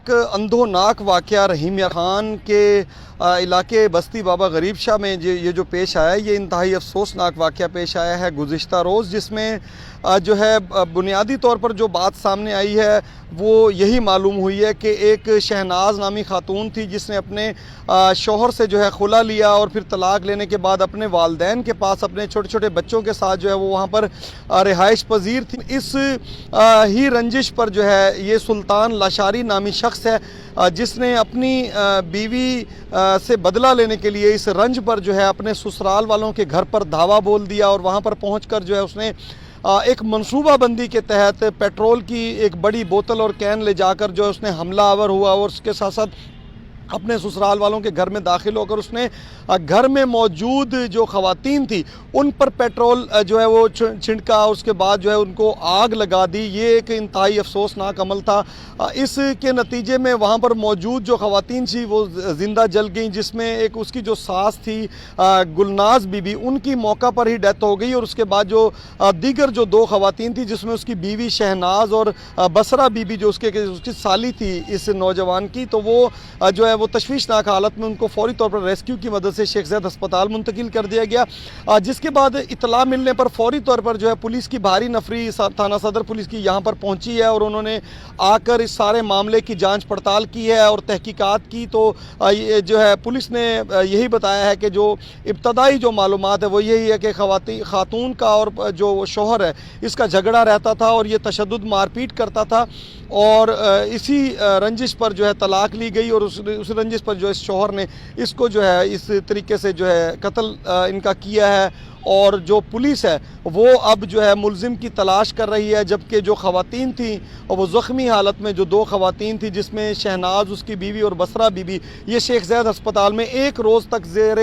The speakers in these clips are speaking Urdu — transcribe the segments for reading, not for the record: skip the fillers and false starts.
ایک اندھوناک واقعہ رحیم یار خان کے علاقے بستی بابا غریب شاہ میں یہ جو پیش آیا ہے، یہ انتہائی افسوسناک واقعہ پیش آیا ہے گزشتہ روز، جس میں جو ہے بنیادی طور پر جو بات سامنے آئی ہے وہ یہی معلوم ہوئی ہے کہ ایک شہناز نامی خاتون تھی جس نے اپنے شوہر سے جو ہے خلا لیا اور پھر طلاق لینے کے بعد اپنے والدین کے پاس اپنے چھوٹے چھوٹے بچوں کے ساتھ جو ہے وہ وہاں پر رہائش پذیر تھی۔ اس ہی رنجش پر جو ہے یہ سلطان لاشاری نامی شخص ہے جس نے اپنی بیوی سے بدلہ لینے کے لیے اس رنج پر جو ہے اپنے سسرال والوں کے گھر پر دھاوا بول دیا اور وہاں پر پہنچ کر جو ہے اس نے ایک منصوبہ بندی کے تحت پیٹرول کی ایک بڑی بوتل اور کین لے جا کر جو اس نے حملہ آور ہوا اور اس کے ساتھ ساتھ اپنے سسرال والوں کے گھر میں داخل ہو کر اس نے گھر میں موجود جو خواتین تھی ان پر پیٹرول جو ہے وہ چھڑکا، اس کے بعد جو ہے ان کو آگ لگا دی۔ یہ ایک انتہائی افسوسناک عمل تھا۔ اس کے نتیجے میں وہاں پر موجود جو خواتین تھی وہ زندہ جل گئیں، جس میں ایک اس کی جو ساس تھی گلناز بی بی، ان کی موقع پر ہی ڈیتھ ہو گئی، اور اس کے بعد جو دیگر جو دو خواتین تھی جس میں اس کی بیوی شہناز اور بسرہ بی بی جو اس کی سالی تھی اس نوجوان کی، تو وہ جو ہے وہ تشویشناک حالت میں ان کو فوری طور پر ریسکیو کی مدد سے شیخ زید ہسپتال منتقل کر دیا گیا، جس کے بعد اطلاع ملنے پر فوری طور پر جو ہے پولیس کی بھاری نفری تھانہ صدر پولیس کی یہاں پر پہنچی ہے اور انہوں نے آ کر اس سارے معاملے کی جانچ پڑتال کی ہے اور تحقیقات کی۔ تو جو ہے پولیس نے یہی بتایا ہے کہ جو ابتدائی جو معلومات ہے وہ یہی ہے کہ خاتون کا اور جو شوہر ہے اس کا جھگڑا رہتا تھا اور یہ تشدد مار پیٹ کرتا تھا، اور اسی رنجش پر جو ہے طلاق لی گئی، اور اس رنجش پر جو اس شوہر نے اس کو جو ہے اس طریقے سے جو ہے قتل ان کا کیا ہے، اور جو پولیس ہے وہ اب جو ہے ملزم کی تلاش کر رہی ہے، جبکہ جو خواتین تھیں اور وہ زخمی حالت میں جو دو خواتین تھیں جس میں شہناز اس کی بیوی اور بسرہ بی بی، یہ شیخ زید ہسپتال میں ایک روز تک زیر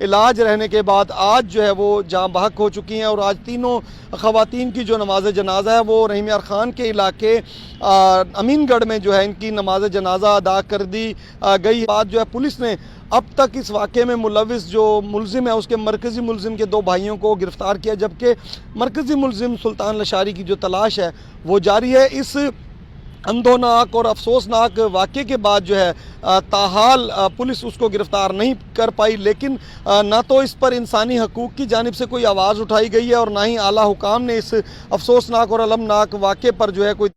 علاج رہنے کے بعد آج جو ہے وہ جاں بحق ہو چکی ہیں، اور آج تینوں خواتین کی جو نماز جنازہ ہے وہ رحیم یار خان کے علاقے امین گڑھ میں جو ہے ان کی نماز جنازہ ادا کر دی گئی۔ بعد جو ہے پولیس نے اب تک اس واقعے میں ملوث جو ملزم ہے اس کے مرکزی ملزم کے دو بھائیوں کو گرفتار کیا، جبکہ مرکزی ملزم سلطان لاشاری کی جو تلاش ہے وہ جاری ہے۔ اس اندھوناک اور افسوسناک واقعے کے بعد جو ہے تاحال پولیس اس کو گرفتار نہیں کر پائی، لیکن نہ تو اس پر انسانی حقوق کی جانب سے کوئی آواز اٹھائی گئی ہے اور نہ ہی اعلیٰ حکام نے اس افسوسناک اور المناک واقعے پر جو ہے کوئی